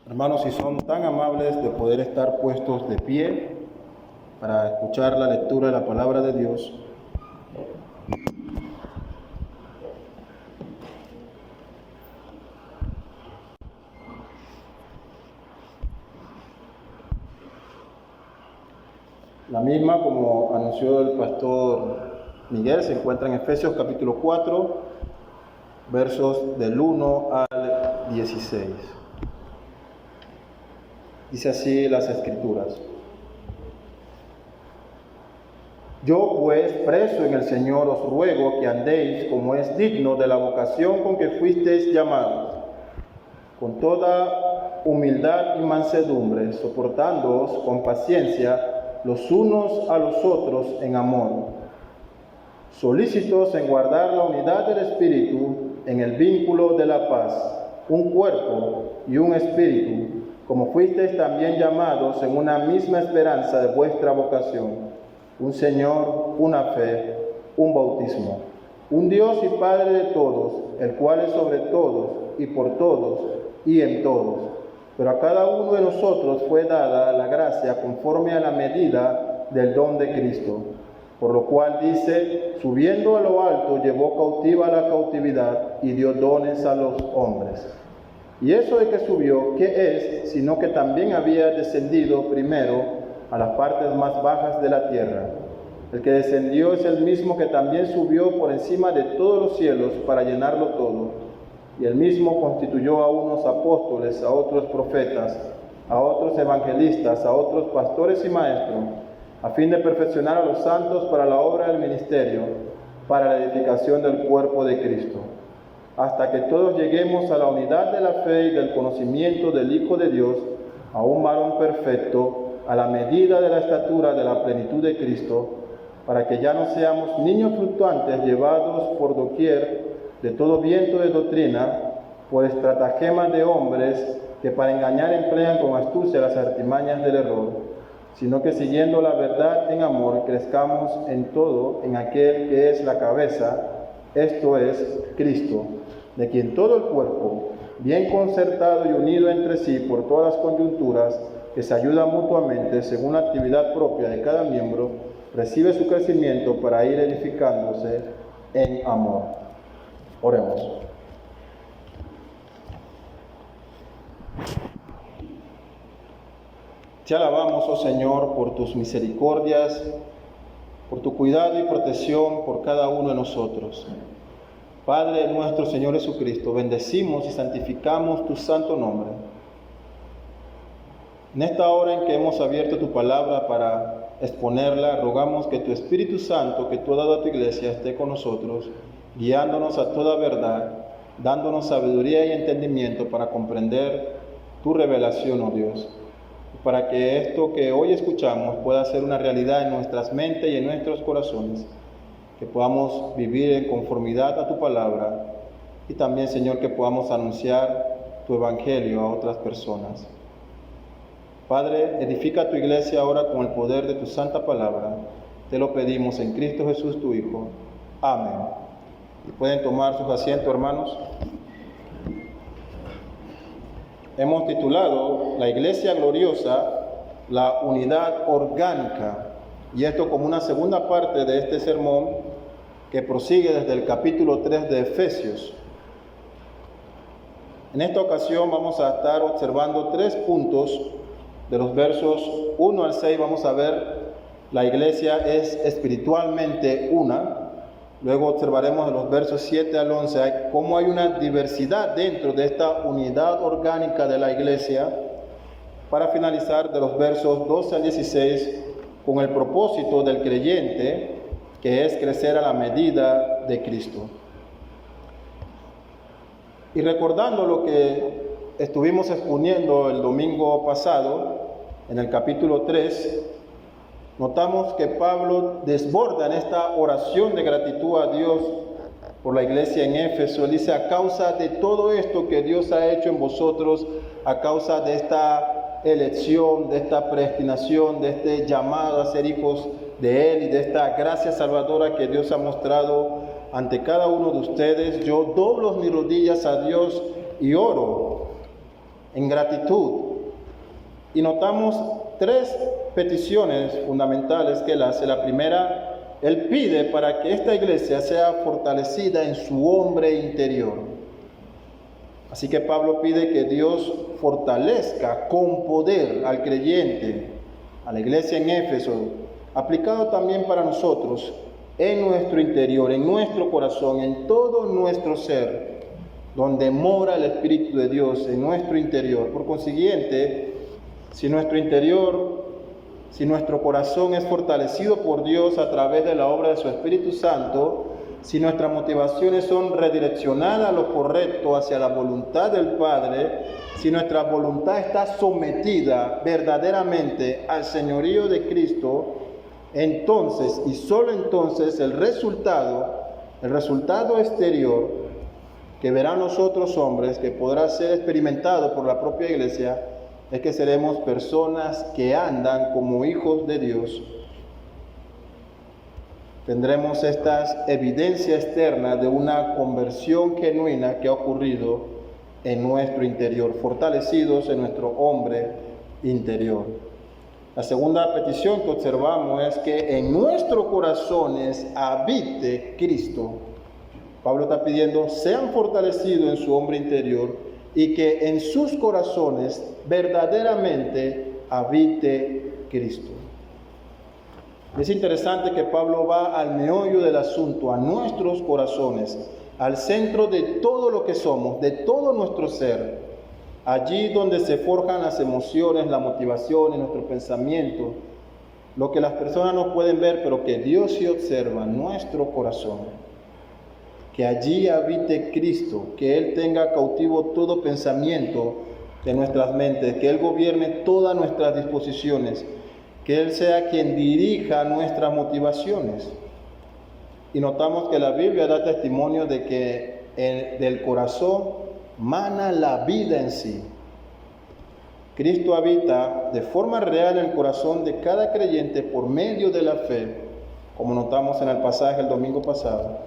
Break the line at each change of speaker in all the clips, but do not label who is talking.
Hermanos, si son tan amables de poder estar puestos de pie para escuchar la lectura de la palabra de Dios. La misma, como anunció el pastor Miguel, se encuentra en Efesios capítulo 4, versos del 1 al 16. Dice así las Escrituras. Yo pues, preso en el Señor, os ruego que andéis como es digno de la vocación con que fuisteis llamados, con toda humildad y mansedumbre, soportándoos con paciencia los unos a los otros en amor, solícitos en guardar la unidad del Espíritu en el vínculo de la paz, un cuerpo y un espíritu, como fuisteis también llamados en una misma esperanza de vuestra vocación, un Señor, una fe, un bautismo, un Dios y Padre de todos, el cual es sobre todos y por todos y en todos. Pero a cada uno de nosotros fue dada la gracia conforme a la medida del don de Cristo. Por lo cual dice, subiendo a lo alto, llevó cautiva la cautividad y dio dones a los hombres. Y eso de que subió, ¿qué es? Sino que también había descendido primero a las partes más bajas de la tierra. El que descendió es el mismo que también subió por encima de todos los cielos para llenarlo todo. Y el mismo constituyó a unos apóstoles, a otros profetas, a otros evangelistas, a otros pastores y maestros, a fin de perfeccionar a los santos para la obra del ministerio, para la edificación del cuerpo de Cristo, hasta que todos lleguemos a la unidad de la fe y del conocimiento del Hijo de Dios, a un varón perfecto, a la medida de la estatura de la plenitud de Cristo, para que ya no seamos niños fluctuantes llevados por doquier de todo viento de doctrina, por estratagemas de hombres que para engañar emplean con astucia las artimañas del error, sino que siguiendo la verdad en amor crezcamos en todo en aquel que es la cabeza, esto es Cristo, de quien todo el cuerpo, bien concertado y unido entre sí por todas las coyunturas, que se ayuda mutuamente según la actividad propia de cada miembro, recibe su crecimiento para ir edificándose en amor. Oremos. Te alabamos, oh Señor, por tus misericordias, por tu cuidado y protección por cada uno de nosotros. Padre nuestro Señor Jesucristo, bendecimos y santificamos tu santo nombre. En esta hora en que hemos abierto tu palabra para exponerla, rogamos que tu Espíritu Santo, que tú has dado a tu iglesia, esté con nosotros, guiándonos a toda verdad, dándonos sabiduría y entendimiento para comprender tu revelación, oh Dios, para que esto que hoy escuchamos pueda ser una realidad en nuestras mentes y en nuestros corazones, que podamos vivir en conformidad a tu palabra y también, Señor, que podamos anunciar tu evangelio a otras personas. Padre, edifica tu iglesia ahora con el poder de tu santa palabra. Te lo pedimos en Cristo Jesús, tu Hijo. Amén. Y pueden tomar sus asientos, hermanos. Hemos titulado La Iglesia Gloriosa, la unidad orgánica. Y esto como una segunda parte de este sermón que prosigue desde el capítulo 3 de Efesios. En esta ocasión vamos a estar observando 3 puntos. De los versos 1 al 6 vamos a ver la iglesia es espiritualmente una. Luego observaremos de los versos 7 al 11 cómo hay una diversidad dentro de esta unidad orgánica de la iglesia, para finalizar de los versos 12 al 16 con el propósito del creyente, que es crecer a la medida de Cristo. Y recordando lo que estuvimos exponiendo el domingo pasado, en el capítulo 3, notamos que Pablo desborda en esta oración de gratitud a Dios por la iglesia en Éfeso. Él dice, a causa de todo esto que Dios ha hecho en vosotros, a causa de esta elección, de esta predestinación, de este llamado a ser hijos de Él y de esta gracia salvadora que Dios ha mostrado ante cada uno de ustedes, yo doblo mis rodillas a Dios y oro en gratitud. Y notamos tres peticiones fundamentales que él hace. La primera, él pide para que esta iglesia sea fortalecida en su hombre interior. Así que Pablo pide que Dios fortalezca con poder al creyente, a la iglesia en Éfeso, aplicado también para nosotros, en nuestro interior, en nuestro corazón, en todo nuestro ser, donde mora el Espíritu de Dios, en nuestro interior. Por consiguiente, si nuestro corazón es fortalecido por Dios a través de la obra de su Espíritu Santo, si nuestras motivaciones son redireccionadas a lo correcto, hacia la voluntad del Padre, si nuestra voluntad está sometida verdaderamente al señorío de Cristo, entonces y solo entonces el resultado exterior que verán los otros hombres, que podrá ser experimentado por la propia iglesia, es que seremos personas que andan como hijos de Dios. Tendremos estas evidencias externas de una conversión genuina que ha ocurrido en nuestro interior, fortalecidos en nuestro hombre interior. La segunda petición que observamos es que en nuestros corazones habite Cristo. Pablo está pidiendo, sean fortalecidos en su hombre interior y que en sus corazones verdaderamente habite Cristo. Es interesante que Pablo va al meollo del asunto, a nuestros corazones, al centro de todo lo que somos, de todo nuestro ser. Allí donde se forjan las emociones, las motivaciones, nuestro pensamiento, lo que las personas no pueden ver, pero que Dios sí observa, nuestro corazón. Que allí habite Cristo, que Él tenga cautivo todo pensamiento de nuestras mentes, que Él gobierne todas nuestras disposiciones, que Él sea quien dirija nuestras motivaciones. Y notamos que la Biblia da testimonio de que del corazón mana la vida en sí. Cristo habita de forma real en el corazón de cada creyente por medio de la fe, como notamos en el pasaje el domingo pasado.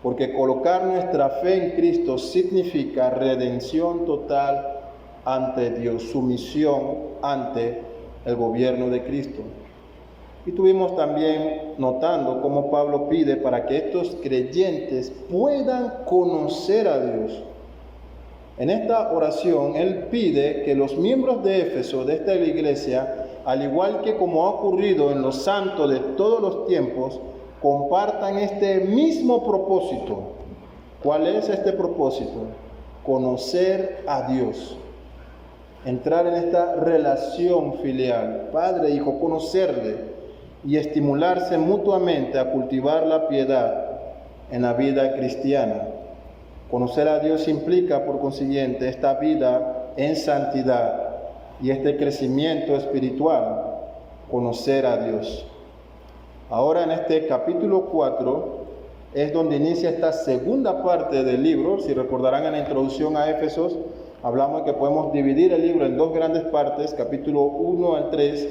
Porque colocar nuestra fe en Cristo significa redención total ante Dios, sumisión ante el gobierno de Cristo. Y tuvimos también notando cómo Pablo pide para que estos creyentes puedan conocer a Dios. En esta oración, él pide que los miembros de Éfeso, de esta iglesia, al igual que como ha ocurrido en los santos de todos los tiempos, compartan este mismo propósito. ¿Cuál es este propósito? Conocer a Dios. Entrar en esta relación filial, padre e hijo, conocerle y estimularse mutuamente a cultivar la piedad en la vida cristiana. Conocer a Dios implica, por consiguiente, esta vida en santidad y este crecimiento espiritual, conocer a Dios. Ahora en este capítulo 4 es donde inicia esta segunda parte del libro. Si recordarán en la introducción a Éfesos, hablamos de que podemos dividir el libro en dos grandes partes. Capítulo 1 al 3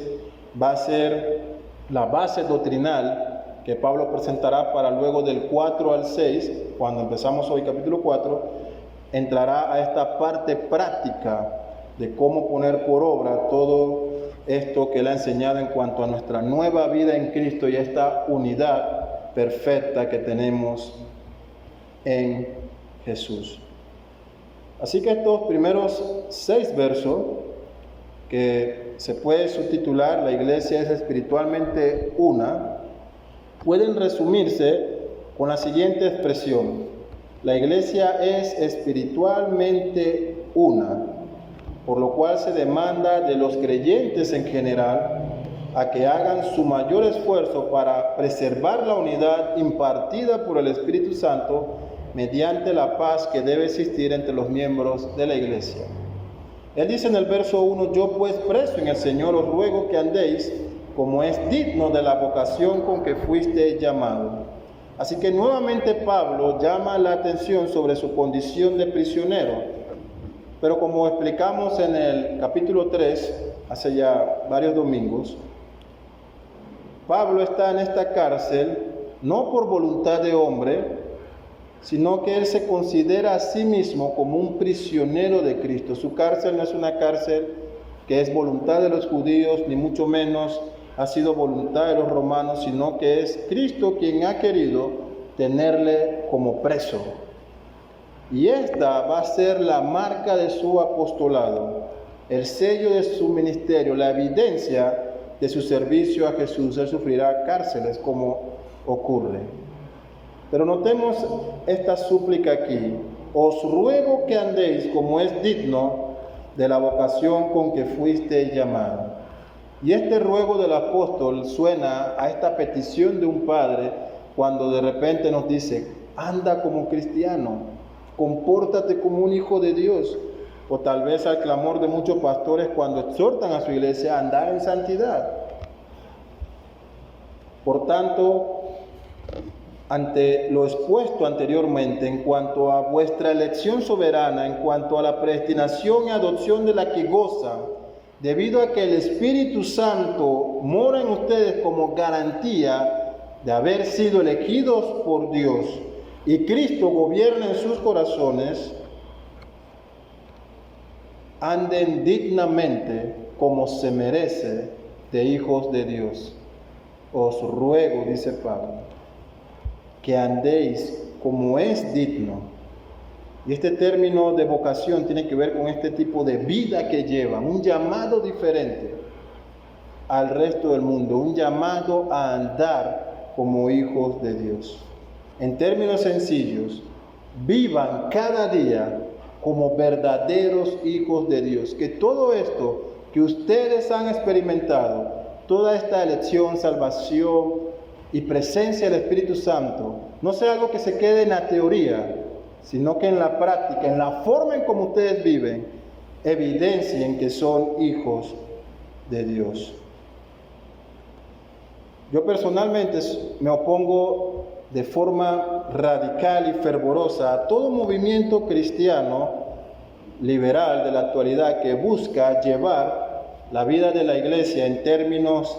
va a ser la base doctrinal que Pablo presentará para luego del 4 al 6, cuando empezamos hoy capítulo 4, entrará a esta parte práctica de cómo poner por obra todo esto que él ha enseñado en cuanto a nuestra nueva vida en Cristo y esta unidad perfecta que tenemos en Jesús. Así que estos primeros 6 versos, que se puede subtitular "La iglesia es espiritualmente una", pueden resumirse con la siguiente expresión: la iglesia es espiritualmente una, por lo cual se demanda de los creyentes en general a que hagan su mayor esfuerzo para preservar la unidad impartida por el Espíritu Santo mediante la paz que debe existir entre los miembros de la iglesia. Él dice en el verso 1: yo pues preso en el Señor os ruego que andéis como es digno de la vocación con que fuiste llamado. Así que nuevamente Pablo llama la atención sobre su condición de prisionero. Pero como explicamos en el capítulo 3, hace ya varios domingos, Pablo está en esta cárcel no por voluntad de hombre, sino que él se considera a sí mismo como un prisionero de Cristo. Su cárcel no es una cárcel que es voluntad de los judíos, ni mucho menos ha sido voluntad de los romanos, sino que es Cristo quien ha querido tenerle como preso. Y esta va a ser la marca de su apostolado, el sello de su ministerio, la evidencia de su servicio a Jesús. Él sufrirá cárceles como ocurre. Pero notemos esta súplica aquí: os ruego que andéis como es digno de la vocación con que fuisteis llamados. Y este ruego del apóstol suena a esta petición de un padre cuando de repente nos dice: anda como cristiano, compórtate como un hijo de Dios. O tal vez al clamor de muchos pastores cuando exhortan a su iglesia a andar en santidad. Por tanto, ante lo expuesto anteriormente en cuanto a vuestra elección soberana, en cuanto a la predestinación y adopción de la que gozan, debido a que el Espíritu Santo mora en ustedes como garantía de haber sido elegidos por Dios y Cristo gobierna en sus corazones, anden dignamente como se merece de hijos de Dios. Os ruego, dice Pablo, que andéis como es digno. Y este término de vocación tiene que ver con este tipo de vida que llevan, un llamado diferente al resto del mundo, un llamado a andar como hijos de Dios. En términos sencillos, vivan cada día como verdaderos hijos de Dios. Que todo esto que ustedes han experimentado, toda esta elección, salvación y presencia del Espíritu Santo, no sea algo que se quede en la teoría, sino que en la práctica, en la forma en cómo ustedes viven, evidencien que son hijos de Dios. Yo personalmente me opongo de forma radical y fervorosa a todo movimiento cristiano liberal de la actualidad que busca llevar la vida de la iglesia en términos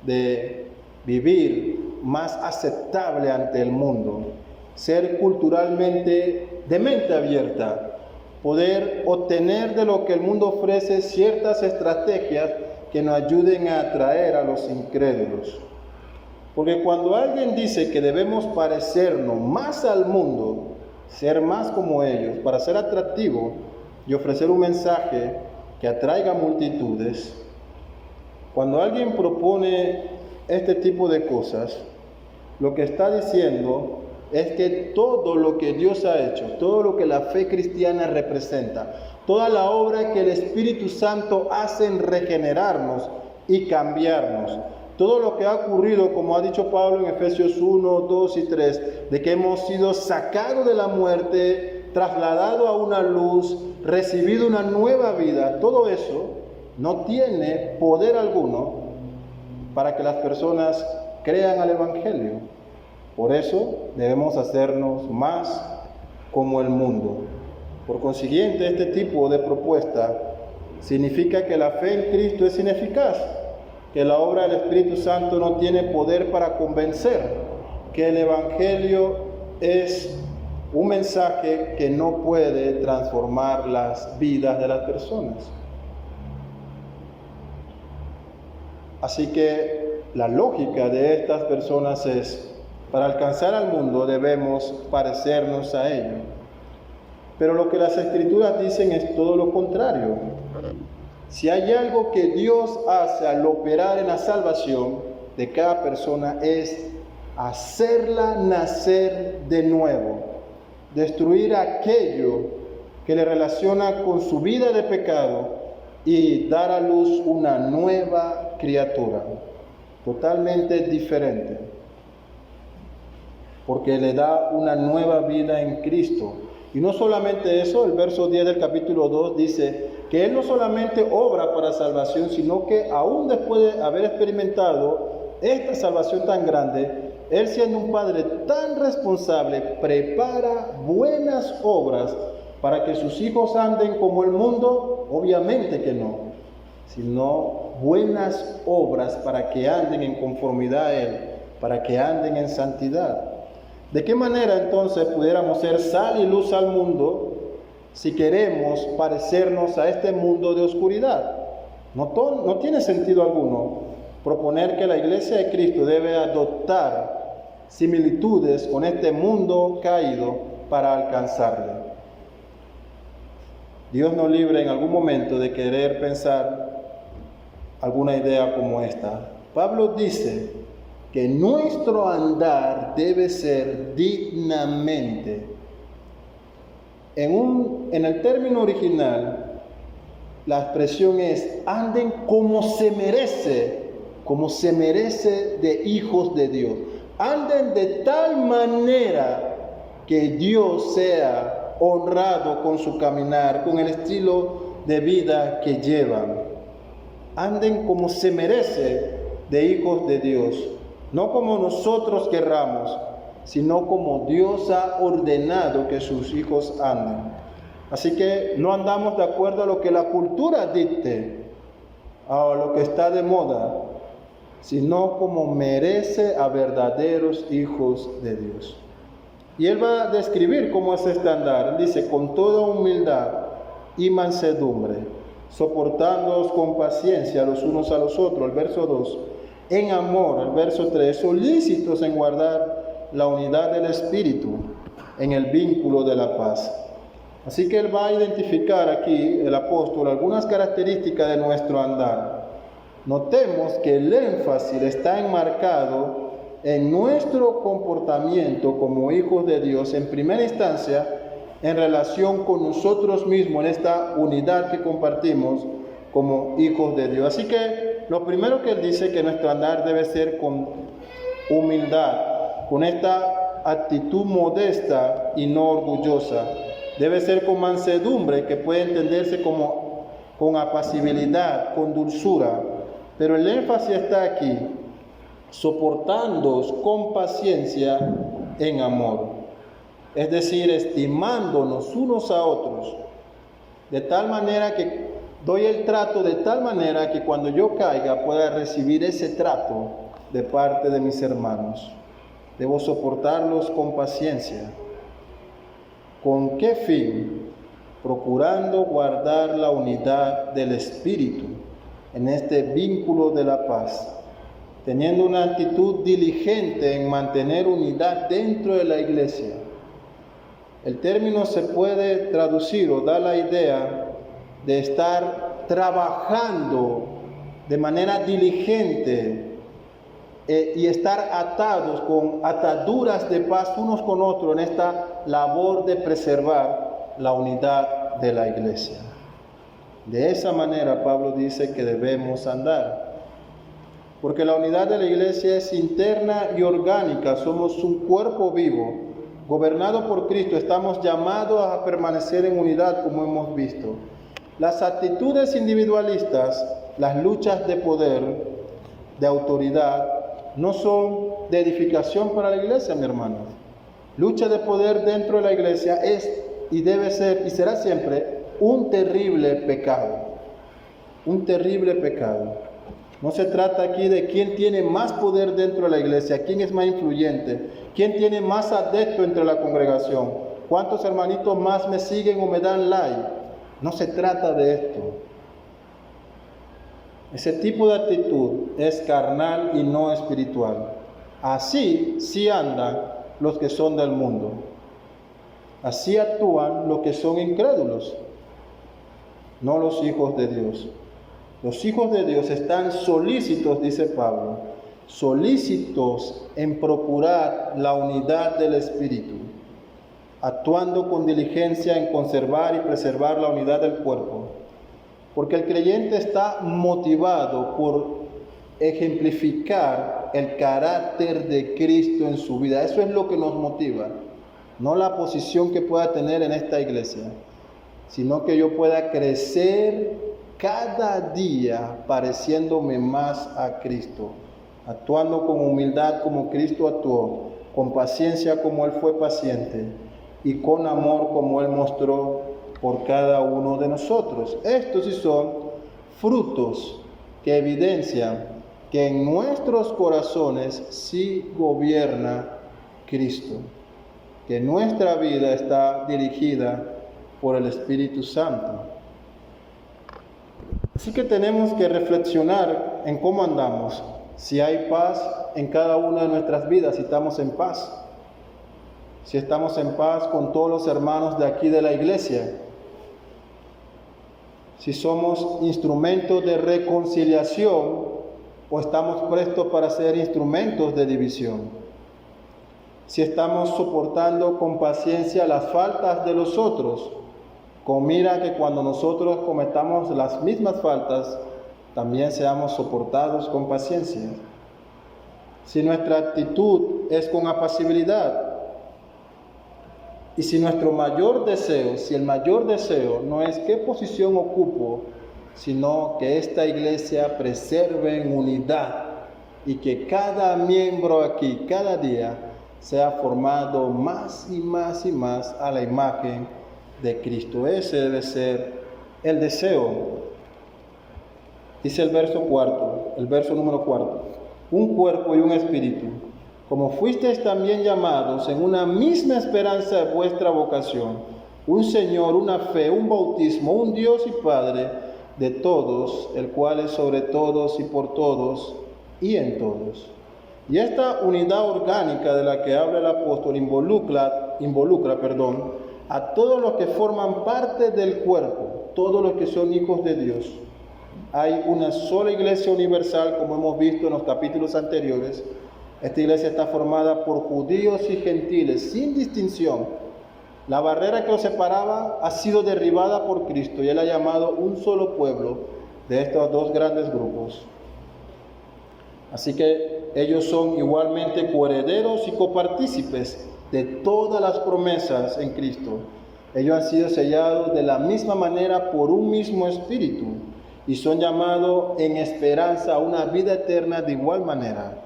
de vivir más aceptable ante el mundo, ser culturalmente de mente abierta, poder obtener de lo que el mundo ofrece ciertas estrategias que nos ayuden a atraer a los incrédulos. Porque cuando alguien dice que debemos parecernos más al mundo, ser más como ellos, para ser atractivo y ofrecer un mensaje que atraiga multitudes, cuando alguien propone este tipo de cosas, lo que está diciendo es que todo lo que Dios ha hecho, todo lo que la fe cristiana representa, toda la obra que el Espíritu Santo hace en regenerarnos y cambiarnos, todo lo que ha ocurrido, como ha dicho Pablo en Efesios 1, 2 y 3, de que hemos sido sacados de la muerte, trasladados a una luz, recibido una nueva vida, todo eso no tiene poder alguno para que las personas crean al Evangelio. Por eso debemos hacernos más como el mundo. Por consiguiente, este tipo de propuesta significa que la fe en Cristo es ineficaz, que la obra del Espíritu Santo no tiene poder para convencer, que el Evangelio es un mensaje que no puede transformar las vidas de las personas. Así que la lógica de estas personas es: para alcanzar al mundo debemos parecernos a ellos. Pero lo que las Escrituras dicen es todo lo contrario. Si hay algo que Dios hace al operar en la salvación de cada persona, es hacerla nacer de nuevo, destruir aquello que le relaciona con su vida de pecado y dar a luz una nueva criatura, totalmente diferente, porque le da una nueva vida en Cristo. Y no solamente eso, el verso 10 del capítulo 2 dice que Él no solamente obra para salvación, sino que aún después de haber experimentado esta salvación tan grande, Él, siendo un Padre tan responsable, prepara buenas obras para que sus hijos anden como el mundo. Obviamente que no, sino buenas obras para que anden en conformidad a Él, para que anden en santidad. ¿De qué manera entonces pudiéramos ser sal y luz al mundo si queremos parecernos a este mundo de oscuridad? No tiene sentido alguno proponer que la Iglesia de Cristo debe adoptar similitudes con este mundo caído para alcanzarle. Dios nos libre en algún momento de querer pensar alguna idea como esta. Pablo dice que nuestro andar debe ser dignamente. En el término original, la expresión es: anden como se merece de hijos de Dios. Anden de tal manera que Dios sea honrado con su caminar, con el estilo de vida que llevan. Anden como se merece de hijos de Dios, no como nosotros querramos, sino como Dios ha ordenado que sus hijos anden. Así que no andamos de acuerdo a lo que la cultura dicte, a lo que está de moda, sino como merece a verdaderos hijos de Dios. Y él va a describir cómo es este andar. Él dice: con toda humildad y mansedumbre, soportándoos con paciencia los unos a los otros, el verso 2, en amor, el verso 3, solícitos en guardar la unidad del Espíritu, en el vínculo de la paz. Así que él va a identificar aquí, el apóstol, algunas características de nuestro andar. Notemos que el énfasis está enmarcado en nuestro comportamiento como hijos de Dios, en primera instancia, en relación con nosotros mismos, en esta unidad que compartimos como hijos de Dios. Así que lo primero que él dice, que nuestro andar debe ser con humildad, con esta actitud modesta y no orgullosa. Debe ser con mansedumbre, que puede entenderse como con apacibilidad, con dulzura. Pero el énfasis está aquí: soportándoos con paciencia en amor. Es decir, estimándonos unos a otros, de tal manera que doy el trato de tal manera que cuando yo caiga pueda recibir ese trato de parte de mis hermanos. Debo soportarlos con paciencia. ¿Con qué fin? Procurando guardar la unidad del Espíritu en este vínculo de la paz, teniendo una actitud diligente en mantener unidad dentro de la iglesia. El término se puede traducir o da la idea de estar trabajando de manera diligente y estar atados con ataduras de paz unos con otros en esta labor de preservar la unidad de la iglesia. De esa manera Pablo dice que debemos andar, porque la unidad de la iglesia es interna y orgánica. Somos un cuerpo vivo, gobernado por Cristo. Estamos llamados a permanecer en unidad, como hemos visto. Las actitudes individualistas, las luchas de poder, de autoridad, no son de edificación para la iglesia, mi hermano. Lucha de poder dentro de la iglesia es y debe ser y será siempre un terrible pecado. Un terrible pecado. No se trata aquí de quién tiene más poder dentro de la iglesia, quién es más influyente, quién tiene más adepto entre la congregación, cuántos hermanitos más me siguen o me dan like. No se trata de esto. Ese tipo de actitud es carnal y no espiritual. Así sí andan los que son del mundo. Así actúan los que son incrédulos, no los hijos de Dios. Los hijos de Dios están solícitos, dice Pablo, solícitos en procurar la unidad del Espíritu, actuando con diligencia en conservar y preservar la unidad del cuerpo. Porque el creyente está motivado por ejemplificar el carácter de Cristo en su vida. Eso es lo que nos motiva, no la posición que pueda tener en esta iglesia, sino que yo pueda crecer cada día pareciéndome más a Cristo, actuando con humildad como Cristo actuó, con paciencia como Él fue paciente y con amor como Él mostró por cada uno de nosotros. Estos sí son frutos que evidencian que en nuestros corazones sí gobierna Cristo. que nuestra vida está dirigida por el Espíritu Santo. Así que tenemos que reflexionar en cómo andamos, si hay paz en cada una de nuestras vidas, si estamos en paz, si estamos en paz con todos los hermanos de aquí de la iglesia, si somos instrumentos de reconciliación o estamos prestos para ser instrumentos de división, si estamos soportando con paciencia las faltas de los otros, con mira que cuando nosotros cometamos las mismas faltas, también seamos soportados con paciencia. Si nuestra actitud es con apacibilidad, y si nuestro mayor deseo, si el mayor deseo no es qué posición ocupo, sino que esta iglesia preserve en unidad y que cada miembro aquí, cada día, sea formado más y más y más a la imagen de Cristo. Ese debe ser el deseo. Dice el verso número 4, un cuerpo y un espíritu, como fuisteis también llamados en una misma esperanza de vuestra vocación, un Señor, una fe, un bautismo, un Dios y Padre de todos, el cual es sobre todos y por todos y en todos. Y esta unidad orgánica de la que habla el apóstol involucra a todos los que forman parte del cuerpo, todos los que son hijos de Dios. Hay una sola iglesia universal, como hemos visto en los capítulos anteriores. Esta iglesia está formada por judíos y gentiles, sin distinción. La barrera que los separaba ha sido derribada por Cristo y Él ha llamado un solo pueblo de estos dos grandes grupos. Así que ellos son igualmente coherederos y copartícipes de todas las promesas en Cristo. Ellos han sido sellados de la misma manera por un mismo espíritu y son llamados en esperanza a una vida eterna de igual manera.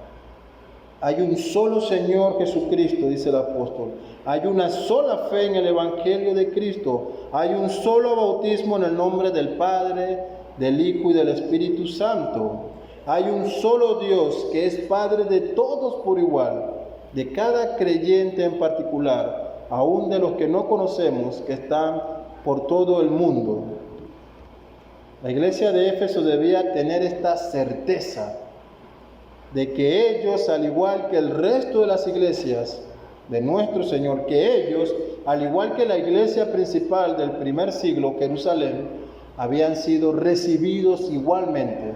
Hay un solo Señor Jesucristo, dice el apóstol. Hay una sola fe en el Evangelio de Cristo. Hay un solo bautismo en el nombre del Padre, del Hijo y del Espíritu Santo. Hay un solo Dios que es Padre de todos por igual, de cada creyente en particular, aún de los que no conocemos, que están por todo el mundo. La iglesia de Éfeso debía tener esta certeza de que ellos, al igual que el resto de las iglesias de nuestro Señor, que ellos, al igual que la iglesia principal del primer siglo, Jerusalén, habían sido recibidos igualmente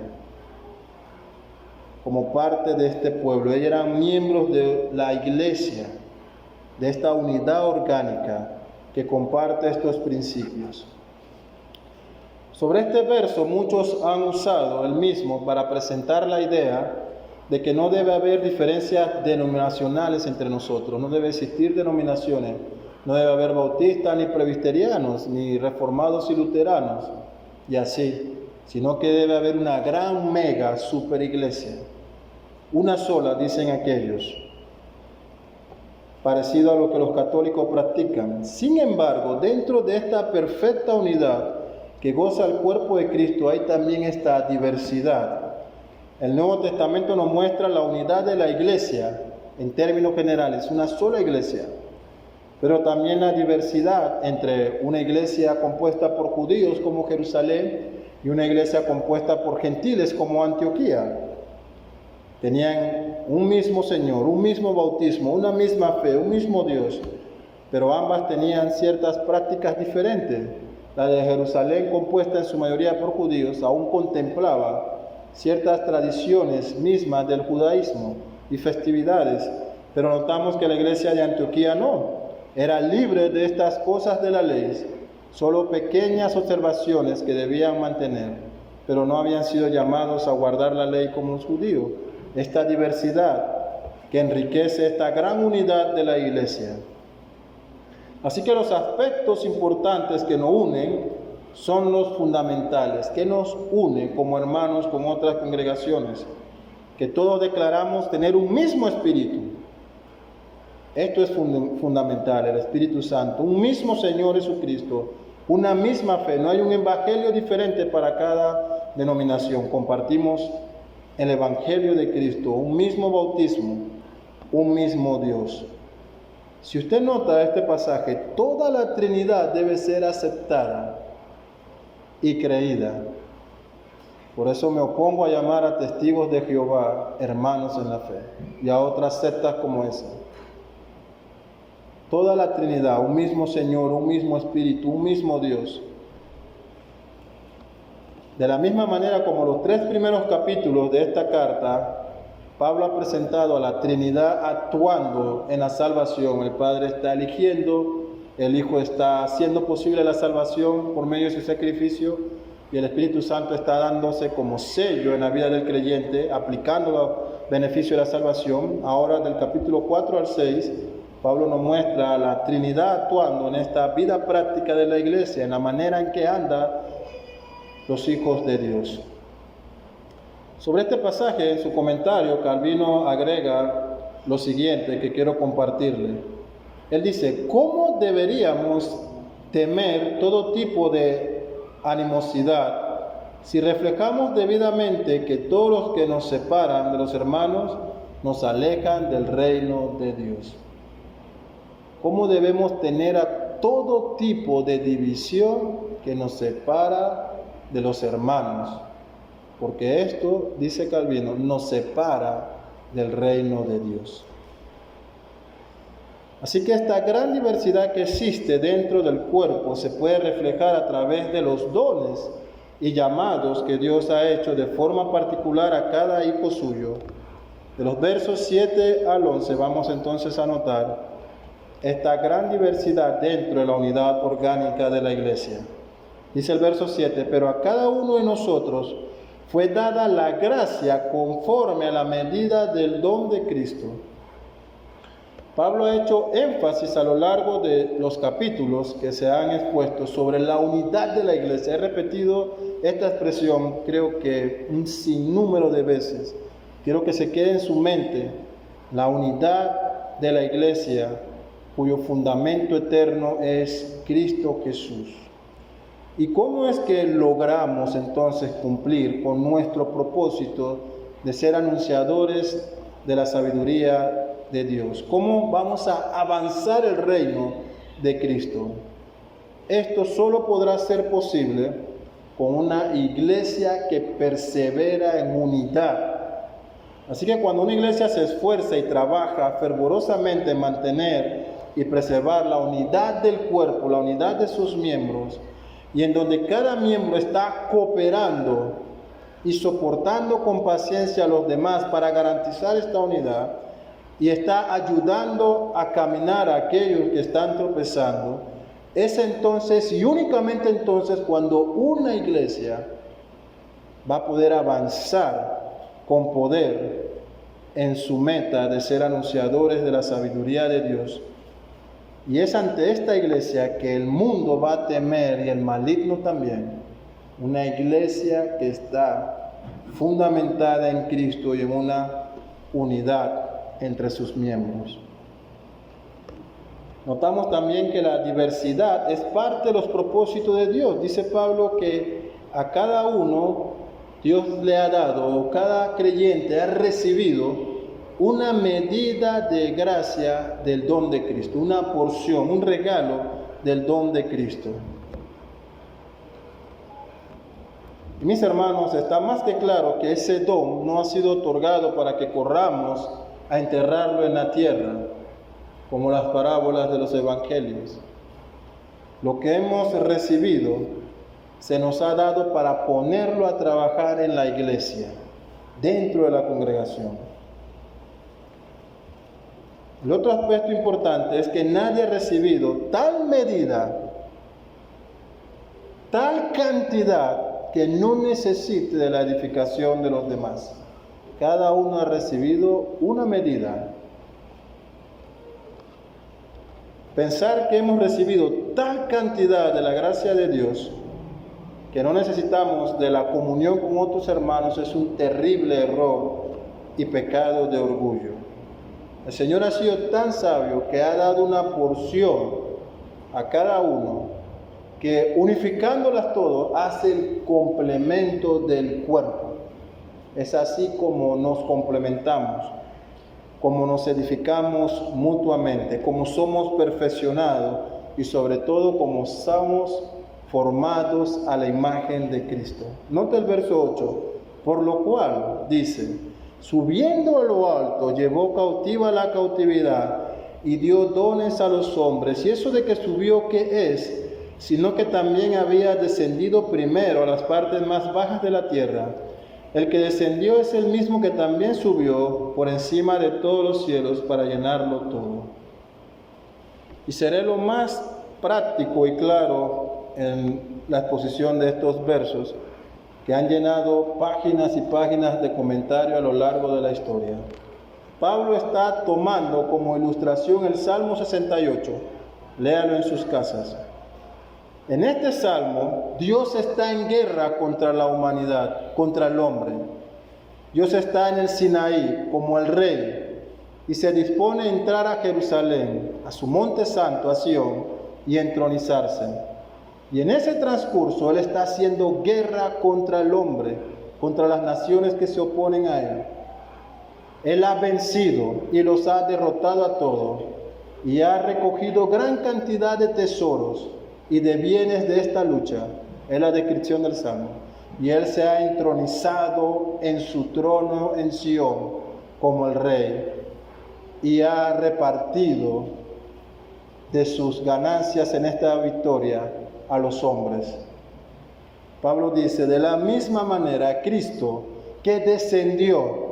como parte de este pueblo. Ellos eran miembros de la iglesia, de esta unidad orgánica que comparte estos principios. Sobre este verso muchos han usado el mismo para presentar la idea de que no debe haber diferencias denominacionales entre nosotros, no debe existir denominaciones, no debe haber bautistas ni presbiterianos, ni reformados y luteranos, y así, sino que debe haber una gran mega super iglesia, una sola, dicen aquellos, parecido a lo que los católicos practican. Sin embargo, dentro de esta perfecta unidad que goza el cuerpo de Cristo, hay también esta diversidad. El Nuevo Testamento nos muestra la unidad de la iglesia en términos generales, una sola iglesia, pero también la diversidad entre una iglesia compuesta por judíos como Jerusalén y una iglesia compuesta por gentiles como Antioquía. Tenían un mismo Señor, un mismo bautismo, una misma fe, un mismo Dios, pero ambas tenían ciertas prácticas diferentes. La de Jerusalén, compuesta en su mayoría por judíos, aún contemplaba ciertas tradiciones mismas del judaísmo y festividades, pero notamos que la iglesia de Antioquía no, era libre de estas cosas de la ley, solo pequeñas observaciones que debían mantener, pero no habían sido llamados a guardar la ley como los judíos. Esta diversidad que enriquece esta gran unidad de la iglesia. Así que los aspectos importantes que nos unen son los fundamentales, que nos unen como hermanos con otras congregaciones, que todos declaramos tener un mismo espíritu. Esto es fundamental, el Espíritu Santo, un mismo Señor Jesucristo, una misma fe, no hay un evangelio diferente para cada denominación, compartimos el evangelio de Cristo, un mismo bautismo, un mismo Dios. Si usted nota este pasaje, toda la Trinidad debe ser aceptada y creída. Por eso me opongo a llamar a testigos de Jehová hermanos en la fe y a otras sectas como esa. Toda la Trinidad, un mismo Señor, un mismo Espíritu, un mismo Dios. De la misma manera como los 3 primeros capítulos de esta carta, Pablo ha presentado a la Trinidad actuando en la salvación. El Padre está eligiendo, el Hijo está haciendo posible la salvación por medio de su sacrificio y el Espíritu Santo está dándose como sello en la vida del creyente, aplicando los beneficios de la salvación. Ahora del capítulo 4 al 6, Pablo nos muestra a la Trinidad actuando en esta vida práctica de la iglesia, en la manera en que andan los hijos de Dios. Sobre este pasaje, en su comentario, Calvino agrega lo siguiente que quiero compartirle. Él dice: ¿cómo deberíamos temer todo tipo de animosidad si reflejamos debidamente que todos los que nos separan de los hermanos nos alejan del reino de Dios? ¿Cómo debemos tener a todo tipo de división que nos separa de los hermanos? Porque esto, dice Calvino, nos separa del reino de Dios. Así que esta gran diversidad que existe dentro del cuerpo se puede reflejar a través de los dones y llamados que Dios ha hecho de forma particular a cada hijo suyo. De los versos 7 al 11 vamos entonces a notar esta gran diversidad dentro de la unidad orgánica de la iglesia. Dice el verso 7, pero a cada uno de nosotros fue dada la gracia conforme a la medida del don de Cristo. Pablo ha hecho énfasis a lo largo de los capítulos que se han expuesto sobre la unidad de la iglesia. He repetido esta expresión creo que un sinnúmero de veces. Quiero que se quede en su mente la unidad de la iglesia cuyo fundamento eterno es Cristo Jesús. ¿Y cómo es que logramos entonces cumplir con nuestro propósito de ser anunciadores de la sabiduría de Dios? ¿Cómo vamos a avanzar el reino de Cristo? Esto solo podrá ser posible con una iglesia que persevera en unidad. Así que cuando una iglesia se esfuerza y trabaja fervorosamente en mantener y preservar la unidad del cuerpo, la unidad de sus miembros, y en donde cada miembro está cooperando y soportando con paciencia a los demás para garantizar esta unidad, y está ayudando a caminar a aquellos que están tropezando, es entonces y únicamente entonces cuando una iglesia va a poder avanzar con poder en su meta de ser anunciadores de la sabiduría de Dios. Y es ante esta iglesia que el mundo va a temer y el maligno también. Una iglesia que está fundamentada en Cristo y en una unidad entre sus miembros. Notamos también que la diversidad es parte de los propósitos de Dios. Dice Pablo que a cada uno Dios le ha dado, o cada creyente ha recibido una medida de gracia del don de Cristo, una porción, un regalo del don de Cristo. Y mis hermanos, está más que claro que ese don no ha sido otorgado para que corramos a enterrarlo en la tierra, como las parábolas de los evangelios. Lo que hemos recibido se nos ha dado para ponerlo a trabajar en la iglesia, dentro de la congregación. El otro aspecto importante es que nadie ha recibido tal medida, tal cantidad que no necesite de la edificación de los demás. Cada uno ha recibido una medida. Pensar que hemos recibido tal cantidad de la gracia de Dios que no necesitamos de la comunión con otros hermanos es un terrible error y pecado de orgullo. El Señor ha sido tan sabio que ha dado una porción a cada uno que, unificándolas todas, hace el complemento del cuerpo. Es así como nos complementamos. como nos edificamos mutuamente, como somos perfeccionados y sobre todo como somos formados a la imagen de Cristo. Nota el verso 8, por lo cual dice, subiendo a lo alto, llevó cautiva la cautividad y dio dones a los hombres. Y eso de que subió, ¿qué es? Sino que también había descendido primero a las partes más bajas de la tierra. El que descendió es el mismo que también subió por encima de todos los cielos para llenarlo todo. Y seré lo más práctico y claro en la exposición de estos versos que han llenado páginas y páginas de comentario a lo largo de la historia. Pablo está tomando como ilustración el Salmo 68. Léalo en sus casas. En este salmo, Dios está en guerra contra la humanidad, contra el hombre. Dios está en el Sinaí como el rey y se dispone a entrar a Jerusalén, a su monte santo, a Sión, y entronizarse. Y en ese transcurso Él está haciendo guerra contra el hombre, contra las naciones que se oponen a Él. Él ha vencido y los ha derrotado a todos y ha recogido gran cantidad de tesoros y de bienes de esta lucha. Es la descripción del Salmo. Y Él se ha entronizado en su trono en Sión como el Rey y ha repartido de sus ganancias en esta victoria a los hombres. Pablo dice, de la misma manera, Cristo, que descendió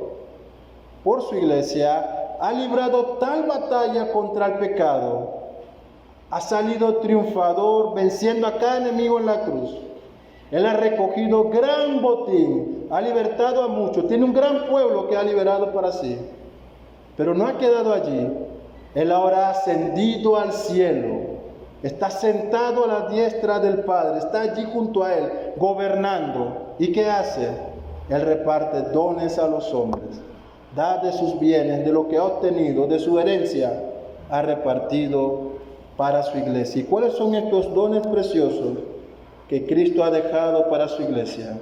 por su iglesia, ha librado tal batalla contra el pecado, ha salido triunfador, venciendo a cada enemigo en la cruz. Él ha recogido gran botín, ha libertado a muchos, tiene un gran pueblo que ha liberado para sí. Pero no ha quedado allí. Él ahora ha ascendido al cielo, está sentado a la diestra del Padre, está allí junto a Él, gobernando. ¿Y qué hace? Él reparte dones a los hombres, da de sus bienes, de lo que ha obtenido, de su herencia, ha repartido para su iglesia. ¿Y cuáles son estos dones preciosos que Cristo ha dejado para su iglesia?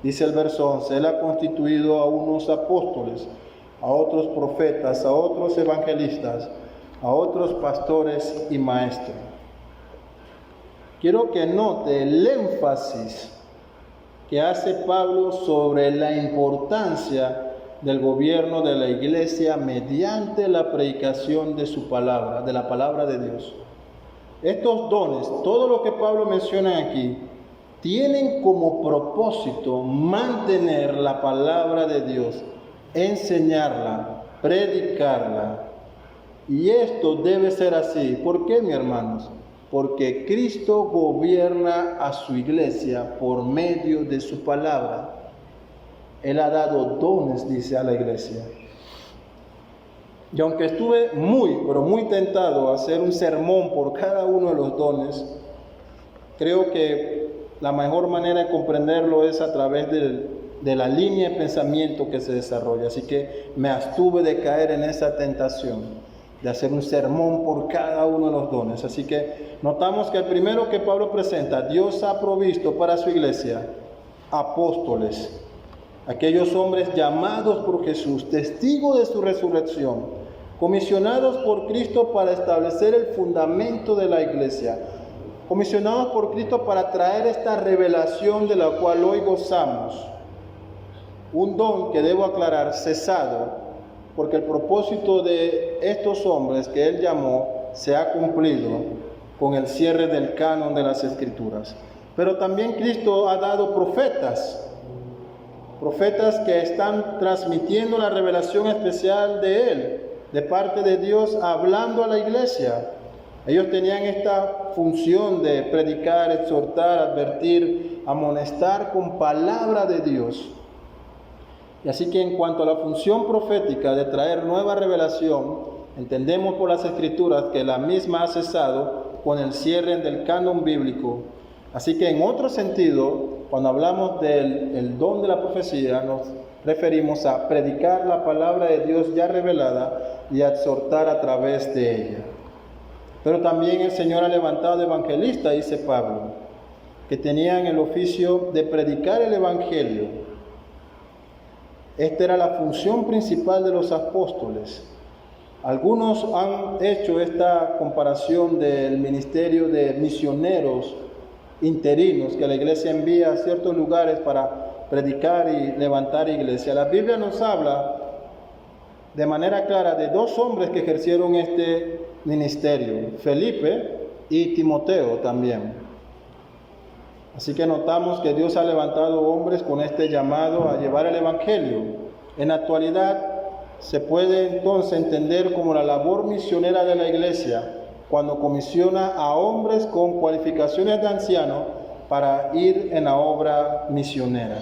Dice el verso 11, Él ha constituido a unos apóstoles, a otros profetas, a otros evangelistas, a otros pastores y maestros. Quiero que note el énfasis que hace Pablo sobre la importancia del gobierno de la iglesia mediante la predicación de su palabra, de la palabra de Dios. Estos dones, todo lo que Pablo menciona aquí, tienen como propósito mantener la palabra de Dios, enseñarla, predicarla. Y esto debe ser así. ¿Por qué, mis hermanos? Porque Cristo gobierna a su iglesia por medio de su palabra. Él ha dado dones, dice, a la iglesia. Y aunque estuve pero muy tentado a hacer un sermón por cada uno de los dones, creo que la mejor manera de comprenderlo es a través de la línea de pensamiento que se desarrolla. Así que me abstuve de caer en esa tentación, de hacer un sermón por cada uno de los dones. Así que notamos que el primero que Pablo presenta, Dios ha provisto para su iglesia apóstoles, aquellos hombres llamados por Jesús, testigos de su resurrección, comisionados por Cristo para establecer el fundamento de la iglesia, comisionados por Cristo para traer esta revelación de la cual hoy gozamos. Un don que, debo aclarar, cesado, porque el propósito de estos hombres que Él llamó se ha cumplido con el cierre del canon de las Escrituras. Pero también Cristo ha dado profetas que están transmitiendo la revelación especial de Él, de parte de Dios, hablando a la iglesia. Ellos tenían esta función de predicar, exhortar, advertir, amonestar con palabra de Dios. Y así que en cuanto a la función profética de traer nueva revelación, entendemos por las Escrituras que la misma ha cesado con el cierre del canon bíblico. Así que en otro sentido, cuando hablamos del don de la profecía, nos referimos a predicar la palabra de Dios ya revelada y a exhortar a través de ella. Pero también el Señor ha levantado evangelistas, dice Pablo, que tenían el oficio de predicar el evangelio. Esta era la función principal de los apóstoles. Algunos han hecho esta comparación del ministerio de misioneros interinos que la iglesia envía a ciertos lugares para predicar y levantar iglesia. La Biblia nos habla de manera clara de dos hombres que ejercieron este ministerio, Felipe y Timoteo también. Así que notamos que Dios ha levantado hombres con este llamado a llevar el evangelio. En la actualidad se puede entonces entender como la labor misionera de la iglesia cuando comisiona a hombres con cualificaciones de anciano para ir en la obra misionera.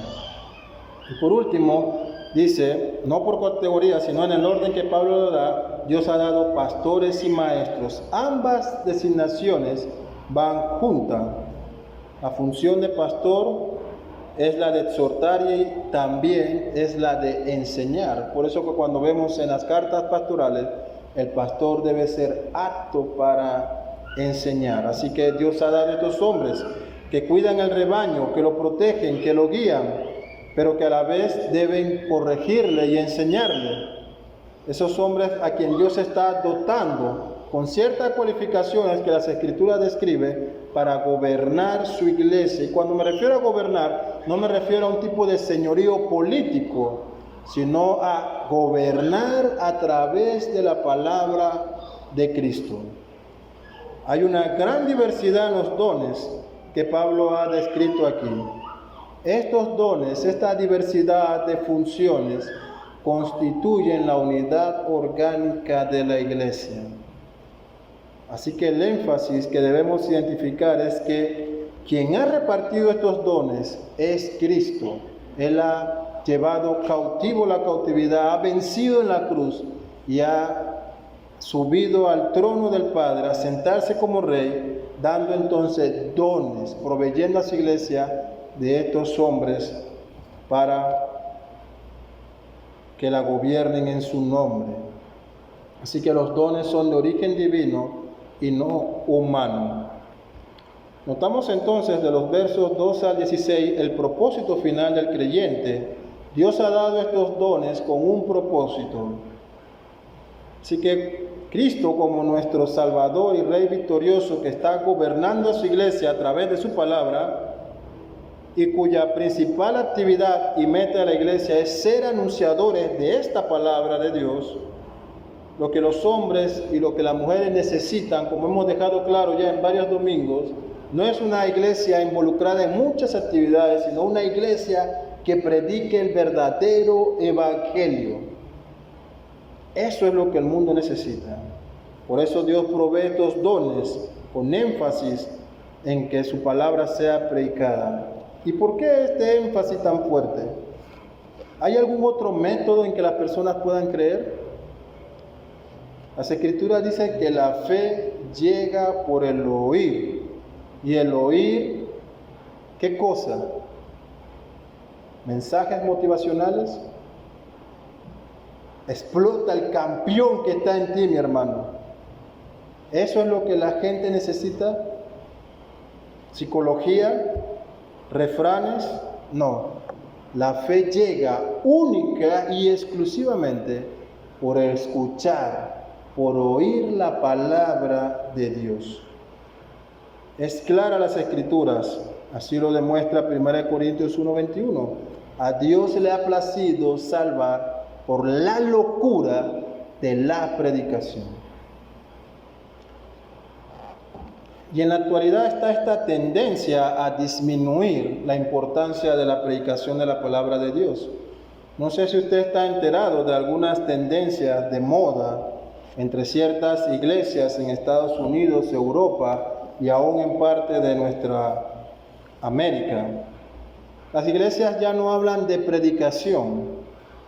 Y por último, dice, no por categoría, sino en el orden que Pablo lo da, Dios ha dado pastores y maestros. Ambas designaciones van juntas. La función de pastor es la de exhortar y también es la de enseñar. Por eso que cuando vemos en las cartas pastorales, el pastor debe ser apto para enseñar. Así que Dios ha dado a estos hombres que cuidan el rebaño, que lo protegen, que lo guían, pero que a la vez deben corregirle y enseñarle. Esos hombres a quien Dios está dotando con ciertas cualificaciones que las Escrituras describe para gobernar su iglesia. Y cuando me refiero a gobernar, no me refiero a un tipo de señorío político, sino a gobernar a través de la palabra de Cristo. Hay una gran diversidad en los dones que Pablo ha descrito aquí. Estos dones, esta diversidad de funciones, constituyen la unidad orgánica de la iglesia. Así que el énfasis que debemos identificar es que quien ha repartido estos dones es Cristo. Él ha llevado cautivo la cautividad, ha vencido en la cruz y ha subido al trono del Padre a sentarse como Rey, dando entonces dones, proveyendo a su iglesia de estos hombres para que la gobiernen en su nombre. Así que los dones son de origen divino y no humano. Notamos entonces de los versos 12 al 16 el propósito final del creyente. Dios ha dado estos dones con un propósito. Así que Cristo, como nuestro Salvador y Rey victorioso que está gobernando a su iglesia a través de su palabra y cuya principal actividad y meta de la iglesia es ser anunciadores de esta palabra de Dios, lo que los hombres y lo que las mujeres necesitan, como hemos dejado claro ya en varios domingos, no es una iglesia involucrada en muchas actividades, sino una iglesia que predique el verdadero evangelio. Eso es lo que el mundo necesita. Por eso Dios provee estos dones con énfasis en que su palabra sea predicada. ¿Y por qué este énfasis tan fuerte? ¿Hay algún otro método en que las personas puedan creer? Las Escrituras dicen que la fe llega por el oír. ¿Y el oír qué cosa? ¿Mensajes motivacionales? Explota el campeón que está en ti, mi hermano. ¿Eso es lo que la gente necesita? ¿Psicología? ¿Refranes? No. La fe llega única y exclusivamente por escuchar, por oír la palabra de Dios. Es clara las Escrituras, así lo demuestra 1 Corintios 1:21. A Dios le ha placido salvar por la locura de la predicación. Y en la actualidad está esta tendencia a disminuir la importancia de la predicación de la palabra de Dios. No sé si usted está enterado de algunas tendencias de moda entre ciertas iglesias en Estados Unidos, Europa y aún en parte de nuestra América. Las iglesias ya no hablan de predicación,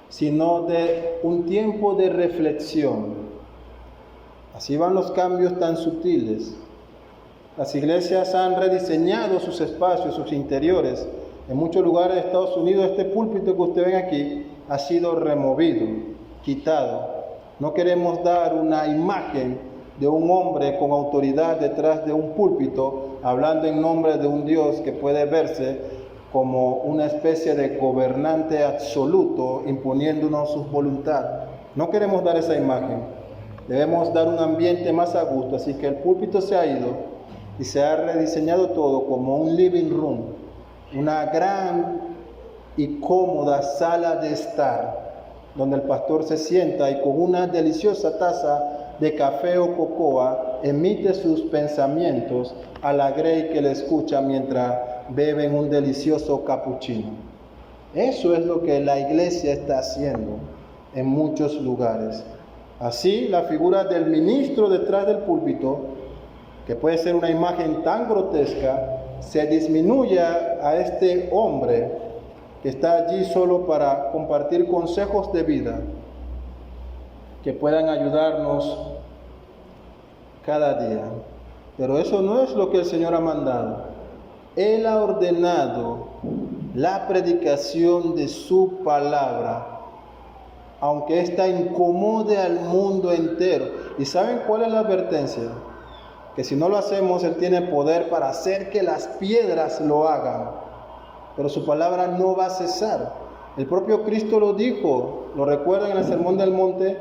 sino de un tiempo de reflexión. Así van los cambios tan sutiles. Las iglesias han rediseñado sus espacios, sus interiores. En muchos lugares de Estados Unidos este púlpito que usted ven aquí ha sido removido, quitado. No queremos dar una imagen de un hombre con autoridad detrás de un púlpito, hablando en nombre de un Dios que puede verse como una especie de gobernante absoluto, imponiéndonos su voluntad. No queremos dar esa imagen. Debemos dar un ambiente más a gusto, así que el púlpito se ha ido y se ha rediseñado todo como un living room, una gran y cómoda sala de estar, donde el pastor se sienta y con una deliciosa taza de café o cocoa emite sus pensamientos a la grey que le escucha mientras beben un delicioso cappuccino. Eso es lo que la iglesia está haciendo en muchos lugares. Así, la figura del ministro detrás del púlpito, que puede ser una imagen tan grotesca, se disminuye a este hombre que está allí solo para compartir consejos de vida que puedan ayudarnos cada día. Pero eso no es lo que el Señor ha mandado. Él ha ordenado la predicación de su palabra, aunque ésta incomode al mundo entero. ¿Y saben cuál es la advertencia? Que si no lo hacemos, Él tiene poder para hacer que las piedras lo hagan. Pero su palabra no va a cesar. El propio Cristo lo dijo, lo recuerdan en el Sermón del Monte: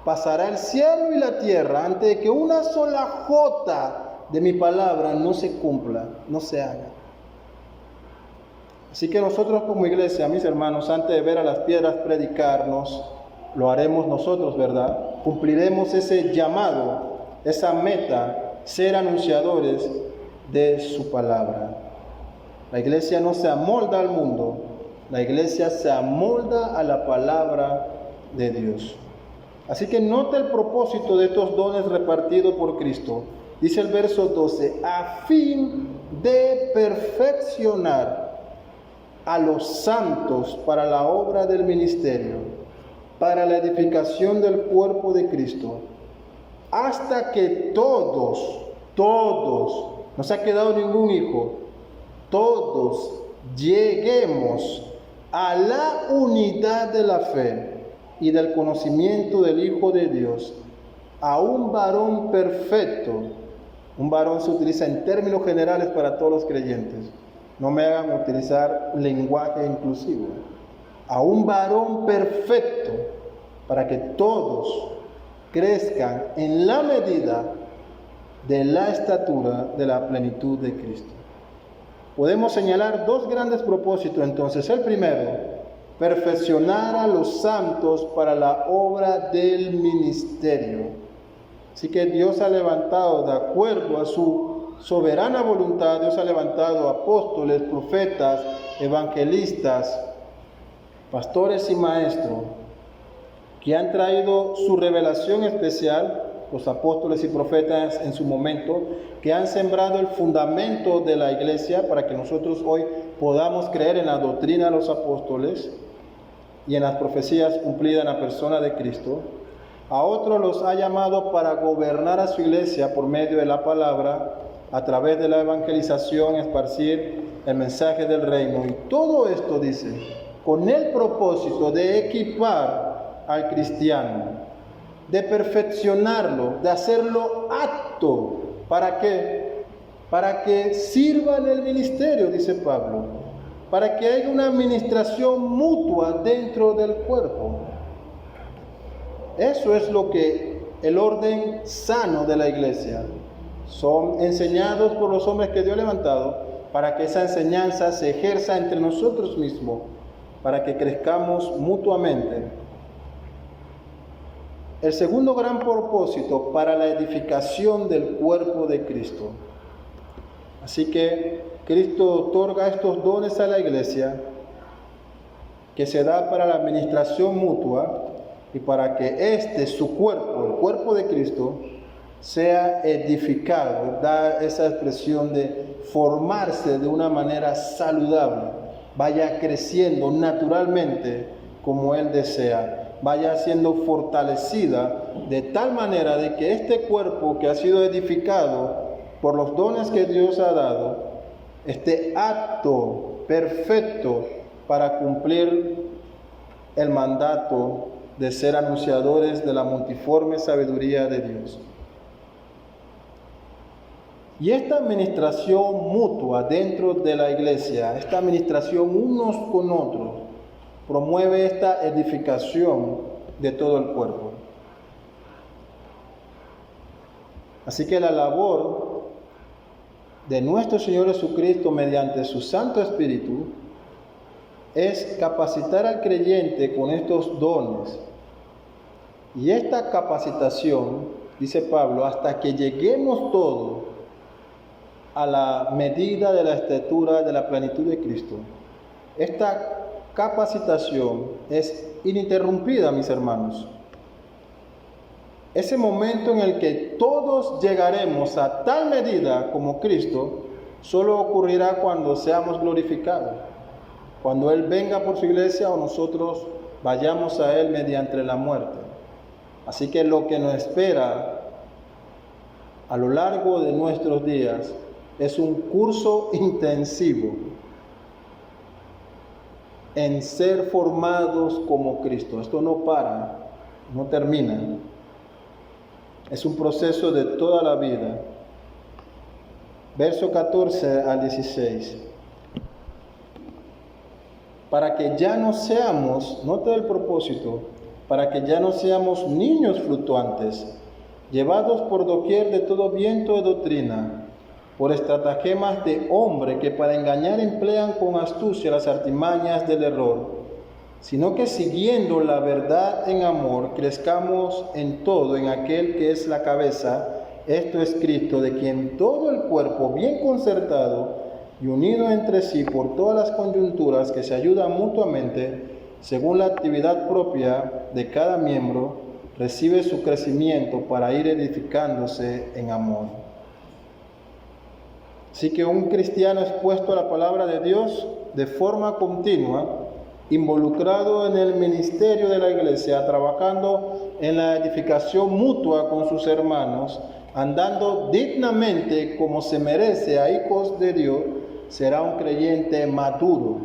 pasará el cielo y la tierra antes de que una sola jota de mi palabra no se cumpla, no se haga. Así que nosotros como iglesia, mis hermanos, antes de ver a las piedras predicarnos, lo haremos nosotros, ¿verdad? Cumpliremos ese llamado, esa meta, ser anunciadores de su palabra. La iglesia no se amolda al mundo, la iglesia se amolda a la palabra de Dios. Así que nota el propósito de estos dones repartidos por Cristo. Dice el verso 12, a fin de perfeccionar a los santos para la obra del ministerio, para la edificación del cuerpo de Cristo, hasta que todos, no se ha quedado ningún hijo, todos lleguemos a la unidad de la fe y del conocimiento del Hijo de Dios, a un varón perfecto. Un varón se utiliza en términos generales para todos los creyentes. No me hagan utilizar lenguaje inclusivo. A un varón perfecto, para que todos crezcan en la medida de la estatura de la plenitud de Cristo. Podemos señalar dos grandes propósitos entonces. El primero, perfeccionar a los santos para la obra del ministerio. Así que Dios ha levantado, de acuerdo a su soberana voluntad, Dios ha levantado apóstoles, profetas, evangelistas, pastores y maestros, que han traído su revelación especial, los apóstoles y profetas en su momento, que han sembrado el fundamento de la iglesia para que nosotros hoy podamos creer en la doctrina de los apóstoles y en las profecías cumplidas en la persona de Cristo. A otros los ha llamado para gobernar a su iglesia por medio de la palabra, a través de la evangelización, esparcir el mensaje del reino. Y todo esto, dice, con el propósito de equipar al cristiano, de perfeccionarlo, de hacerlo apto. ¿Para qué? Para que sirva en el ministerio, dice Pablo, para que haya una administración mutua dentro del cuerpo. Eso es lo que el orden sano de la iglesia. Son enseñados por los hombres que Dios ha levantado para que esa enseñanza se ejerza entre nosotros mismos, para que crezcamos mutuamente. El segundo gran propósito, para la edificación del cuerpo de Cristo. Así que Cristo otorga estos dones a la iglesia, que se da para la administración mutua y para que su cuerpo, el cuerpo de Cristo, sea edificado. Da esa expresión de formarse de una manera saludable, vaya creciendo naturalmente como Él desea, vaya siendo fortalecida de tal manera de que este cuerpo que ha sido edificado por los dones que Dios ha dado, esté apto, perfecto para cumplir el mandato de ser anunciadores de la multiforme sabiduría de Dios. Y esta administración mutua dentro de la iglesia, esta administración unos con otros, promueve esta edificación de todo el cuerpo. Así que la labor de nuestro Señor Jesucristo mediante su Santo Espíritu es capacitar al creyente con estos dones. Y esta capacitación, dice Pablo, hasta que lleguemos todos a la medida de la estatura de la plenitud de Cristo. Esta capacitación es ininterrumpida, mis hermanos. Ese momento en el que todos llegaremos a tal medida como Cristo, solo ocurrirá cuando seamos glorificados, cuando Él venga por su iglesia o nosotros vayamos a Él mediante la muerte. Así que lo que nos espera a lo largo de nuestros días es un curso intensivo en ser formados como Cristo. Esto no para, no termina. Es un proceso de toda la vida. Verso 14 al 16. Para que ya no seamos, note el propósito, para que ya no seamos niños fluctuantes, llevados por doquier de todo viento de doctrina, por estratagemas de hombre que para engañar emplean con astucia las artimañas del error, sino que siguiendo la verdad en amor, crezcamos en todo en aquel que es la cabeza, esto es Cristo, de quien todo el cuerpo bien concertado y unido entre sí por todas las coyunturas que se ayudan mutuamente, según la actividad propia de cada miembro, recibe su crecimiento para ir edificándose en amor. Así que un cristiano expuesto a la palabra de Dios de forma continua, involucrado en el ministerio de la iglesia, trabajando en la edificación mutua con sus hermanos, andando dignamente como se merece a hijos de Dios, será un creyente maduro.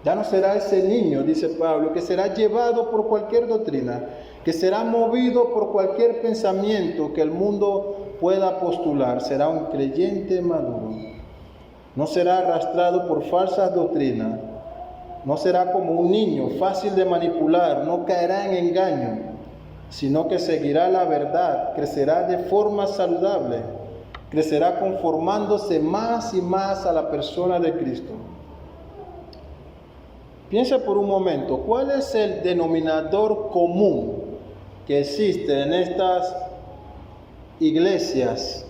Ya no será ese niño, dice Pablo, que será llevado por cualquier doctrina, que será movido por cualquier pensamiento que el mundo pueda postular. Será un creyente maduro. No será arrastrado por falsas doctrinas. No será como un niño fácil de manipular, no caerá en engaño, sino que seguirá la verdad, crecerá de forma saludable, crecerá conformándose más y más a la persona de Cristo. Piensa por un momento, ¿cuál es el denominador común que existe en estas iglesias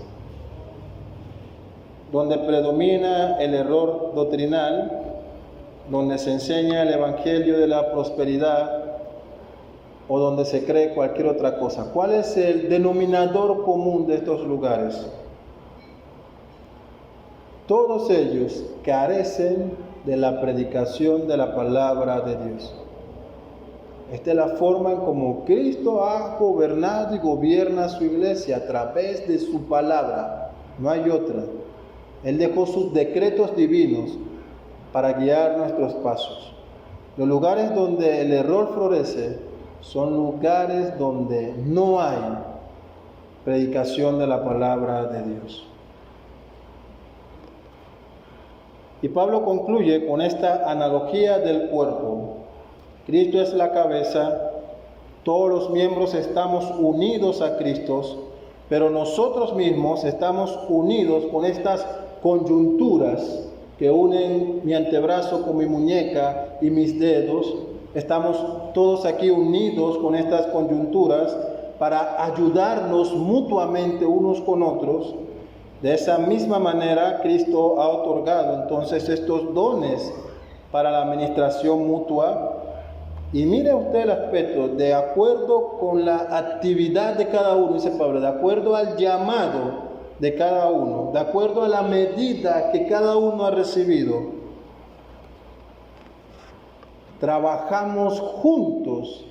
donde predomina el error doctrinal, donde se enseña el evangelio de la prosperidad o donde se cree cualquier otra cosa? ¿Cuál es el denominador común de estos lugares? Todos ellos carecen de la predicación de la palabra de Dios. Esta es la forma en como Cristo ha gobernado y gobierna su iglesia, a través de su palabra. No hay otra. Él dejó sus decretos divinos para guiar nuestros pasos. Los lugares donde el error florece son lugares donde no hay predicación de la palabra de Dios. Y Pablo concluye con esta analogía del cuerpo. Cristo es la cabeza, todos los miembros estamos unidos a Cristo, pero nosotros mismos estamos unidos con estas coyunturas que unen mi antebrazo con mi muñeca y mis dedos. Estamos todos aquí unidos con estas coyunturas para ayudarnos mutuamente unos con otros. De esa misma manera, Cristo ha otorgado entonces estos dones para la administración mutua. Y mire usted el aspecto, de acuerdo con la actividad de cada uno, dice Pablo, de acuerdo al llamado de cada uno, de acuerdo a la medida que cada uno ha recibido, trabajamos juntos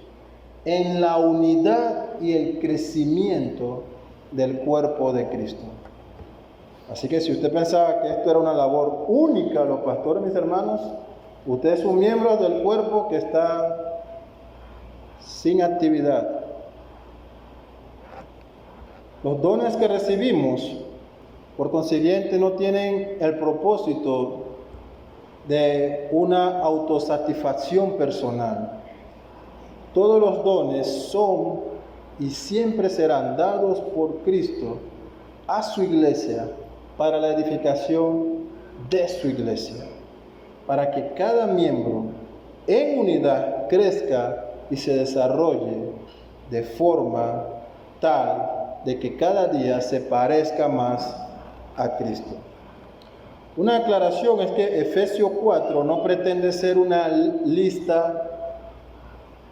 en la unidad y el crecimiento del cuerpo de Cristo. Así que si usted pensaba que esto era una labor única de los pastores, mis hermanos, usted es un miembro del cuerpo que está sin actividad. Los dones que recibimos, por consiguiente, no tienen el propósito de una autosatisfacción personal. Todos los dones son y siempre serán dados por Cristo a su iglesia para la edificación de su iglesia, para que cada miembro en unidad crezca y se desarrolle de forma tal de que cada día se parezca más a Cristo. Una aclaración es que Efesios 4 no pretende ser una lista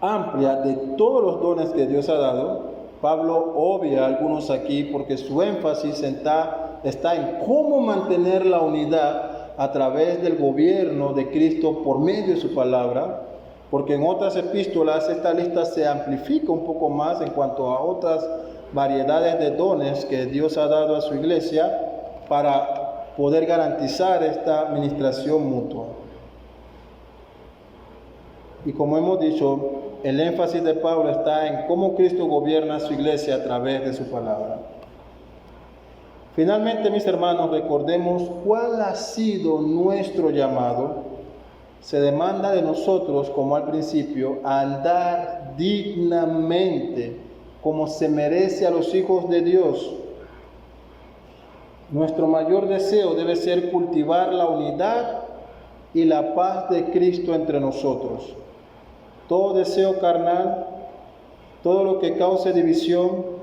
amplia de todos los dones que Dios ha dado. Pablo obvia algunos aquí porque su énfasis está en cómo mantener la unidad a través del gobierno de Cristo por medio de su palabra, porque en otras epístolas esta lista se amplifica un poco más en cuanto a otras variedades de dones que Dios ha dado a su iglesia para poder garantizar esta administración mutua. Y como hemos dicho, el énfasis de Pablo está en cómo Cristo gobierna a su iglesia a través de su palabra. Finalmente, mis hermanos, recordemos cuál ha sido nuestro llamado. Se demanda de nosotros, como al principio, andar dignamente, como se merece a los hijos de Dios. Nuestro mayor deseo debe ser cultivar la unidad y la paz de Cristo entre nosotros. Todo deseo carnal, todo lo que cause división,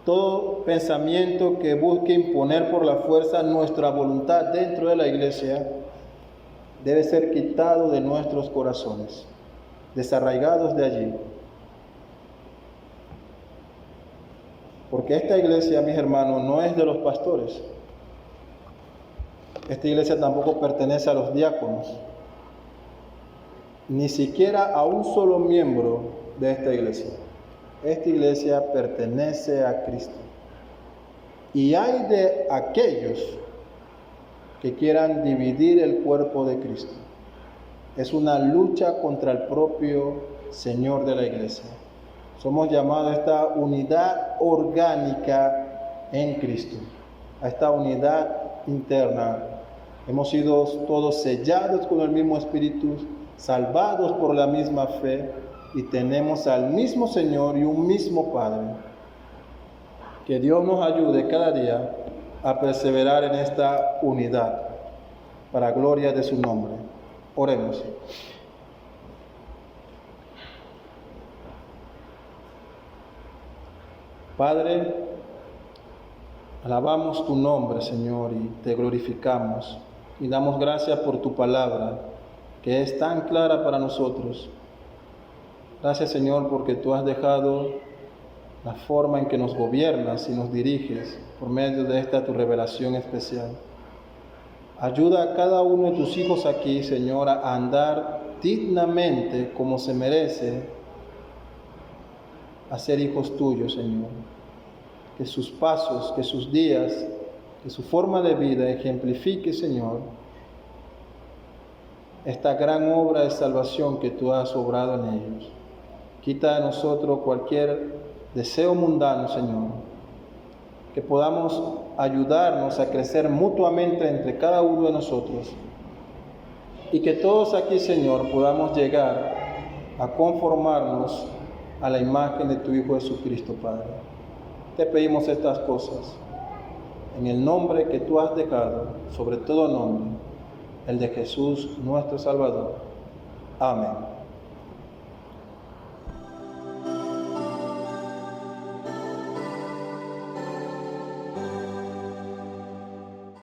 todo pensamiento que busque imponer por la fuerza nuestra voluntad dentro de la iglesia, debe ser quitado de nuestros corazones, desarraigados de allí. Porque esta iglesia, mis hermanos, no es de los pastores. Esta iglesia tampoco pertenece a los diáconos, ni siquiera a un solo miembro de esta iglesia. Esta iglesia pertenece a Cristo. Y hay de aquellos que quieran dividir el cuerpo de Cristo. Es una lucha contra el propio Señor de la iglesia. Somos llamados a esta unidad orgánica en Cristo, a esta unidad interna. Hemos sido todos sellados con el mismo Espíritu, salvados por la misma fe, y tenemos al mismo Señor y un mismo Padre. Que Dios nos ayude cada día a perseverar en esta unidad, para gloria de su nombre. Oremos. Padre, alabamos tu nombre, Señor, y te glorificamos, y damos gracias por tu palabra, que es tan clara para nosotros. Gracias, Señor, porque tú has dejado la forma en que nos gobiernas y nos diriges por medio de esta tu revelación especial. Ayuda a cada uno de tus hijos aquí, Señor, a andar dignamente como se merece a ser hijos tuyos, Señor. Que sus pasos, que sus días, que su forma de vida ejemplifique, Señor, esta gran obra de salvación que tú has obrado en ellos. Quita de nosotros cualquier deseo mundano, Señor, que podamos ayudarnos a crecer mutuamente entre cada uno de nosotros, y que todos aquí, Señor, podamos llegar a conformarnos a la imagen de tu Hijo Jesucristo, Padre. Te pedimos estas cosas en el nombre que tú has dejado, sobre todo nombre, el de Jesús, nuestro Salvador. Amén.